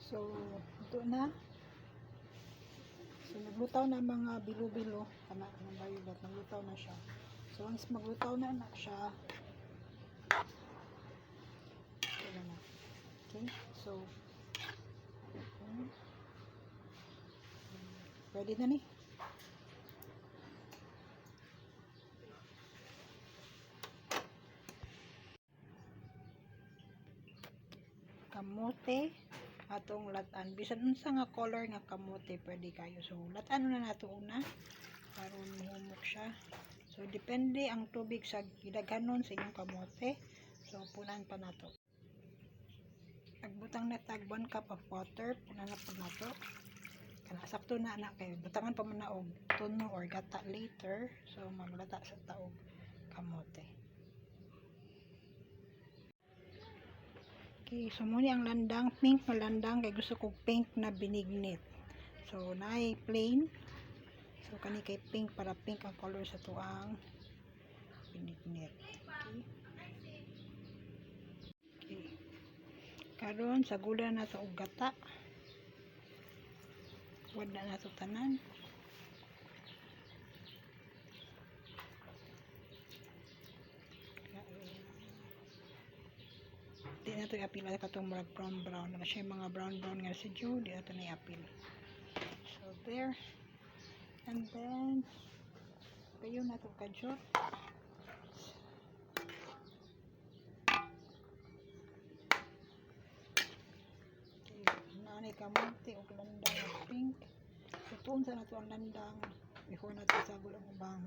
So, ito na. So, naglutaw na mga bilo-bilo. Kana, ng violet. Naglutaw na siya. So, once maglutaw na siya, ito na. Okay? So, ready na ni. Kamote atong latan, bisan unsa nga color nga kamote pwede kayo. So latan na nato una karon humok siya. So depende ang tubig sa gidaghanon sa inyong kamote. So punan pa nato. Nagbutang na tag 1 cup of water, punan na pa nato. Kana sakto na kay butangan pa man na og tuno or gata later. So maglata sa taog kamote. Okay, so muna ang landang, pink na landang, kay gusto ko pink na binignit. So, naay plain. So, kani kay pink, para pink ang color sa tuang binignit. Okay. Okay. Karon sa gula na sa ugata. Wad na nato tanan. Di na ito i-apil at katong brown na siya mga brown nga residue, di na ito na i-apil. So there, and then kayo na ito kadyot. Naanay kamote o landang na pink. So tuon sa na ito ang landang before na ito sa gulang ubang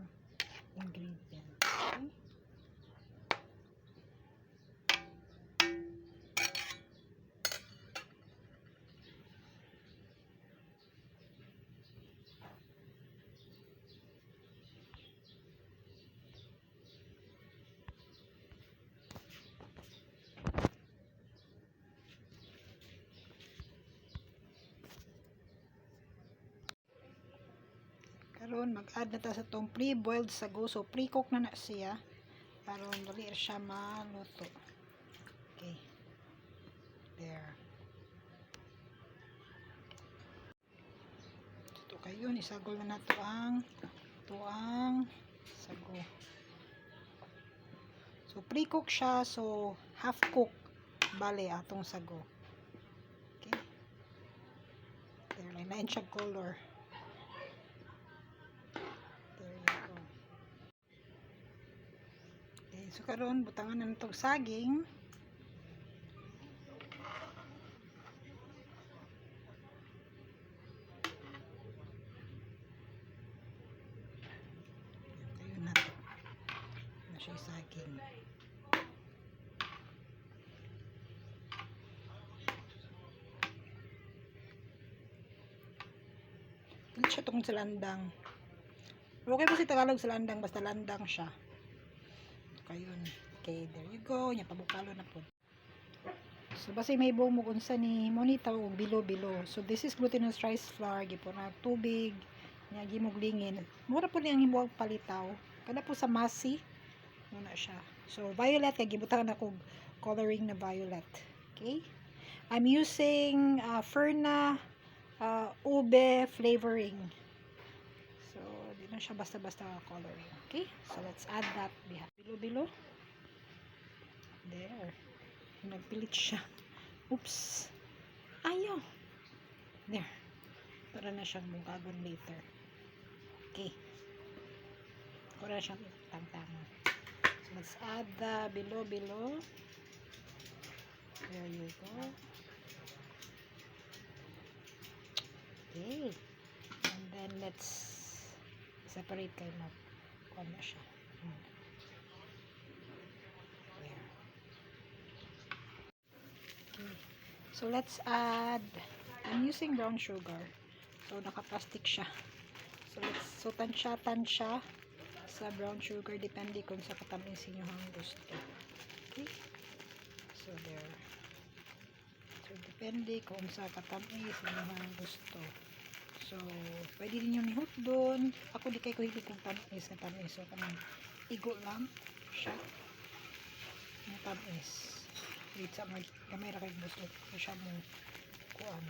ingredient. Okay. Karon mag-add na ta sa tong pre-boiled sago. So pre-cook na siya. Karon dali siya maluto. Okay. There. Ito kayo isagol na nato ang tuang sago. So pre-cook siya, so half cook bale atong sago. Okay. There na siya color. So karon butangan na nitong saging. Kayo na to. Na siya saging. Dito siya tungkol sa landang. Okay po si Tagalog sa landang, basta landang siya. Kayon. Okay, there you go. Nya pabukalo na po. So basta may buong mo unsa ni mo ni tawag bilo-bilo. So this is glutinous rice flour gipon na tubig nya gimuglingin. Mura po ni ang himuang palitaw. Kada po sa masi muna siya. So violet kay gibutangan ako coloring na violet. Okay? I'm using Ferna ube flavoring. So di na siya basta-basta coloring. Okay? So let's add that bilo-bilo. There. Nagpilit siya. Oops. Ayaw. There. Para na siyang bugagon later. Okay. Para siyang tangtama. So let's add the bilo-bilo. There you go. Okay. And then let's separate kayo na. Kuha na siya. There. Okay. So let's add, I'm using brown sugar. So naka-plastic siya. So tansya sa brown sugar, depende kung sa katamis niyo ang gusto. Okay? So there. So depende kung sa katamis niyo ang gusto. So pwede niyo nihot doon. Ako di kay ko hilig kong tamis. So kanang igo lang siya. Yung tamis. Wait sa kamera kay gusto ko siya mo kuan.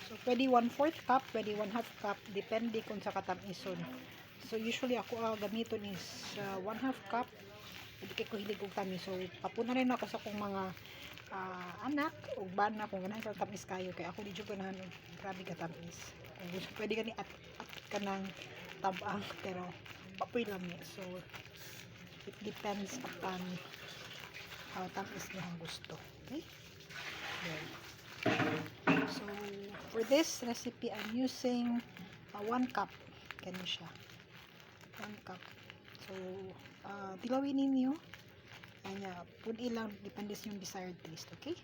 So, pwede 1/4 cup, pwede 1/2 cup, depende kung sa katamison. So, usually ako gamiton is 1/2 cup. Hindi kay ko hilig og tamis. So, papuna rin ako sa kong mga anak o bana kung ganahan sa tamis kayo. Kaya ako di dyan ganahan og grabe ka tamis. Kung gusto, pwede gani at ka ng tabang, pero papoy lang niya. So, it depends upon how tamis niya ang gusto. Okay? There. So, for this recipe, I'm using 1 cup. Ganun siya. 1 cup. So, tilawin ninyo. Kanya, pud ilang, depende sa yung desired taste. Okay?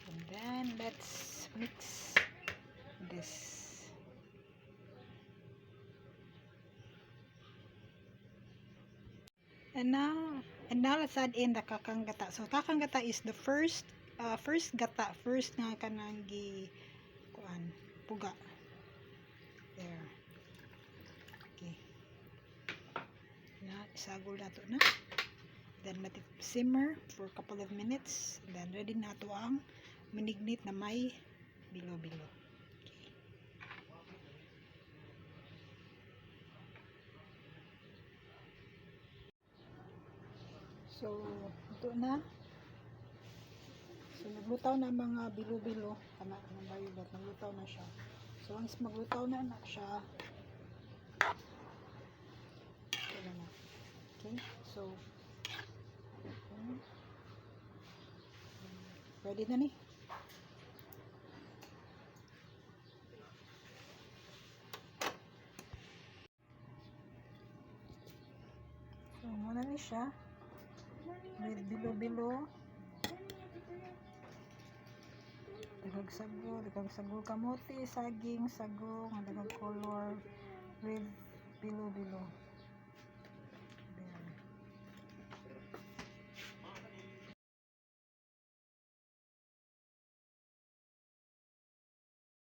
And then, let's mix this. And now let's add in the kakang gata. So, kakang gata is the first gata, first nga kanang kuan, puga. There. Okay. Na, isagol na to na. Then, let it simmer for a couple of minutes. Then, ready na to ang minignit na may bilo-bilo. Okay. So, ito na. So, naglutaw na mga bilo-bilo. Ng violet. Naglutaw na siya. So, once maglutaw na siya, ito na. Okay? So, ready na ni. So, muna ni siya. With bilo-bilo. Dagag sago kamote, saging, sagong, dagag kolor.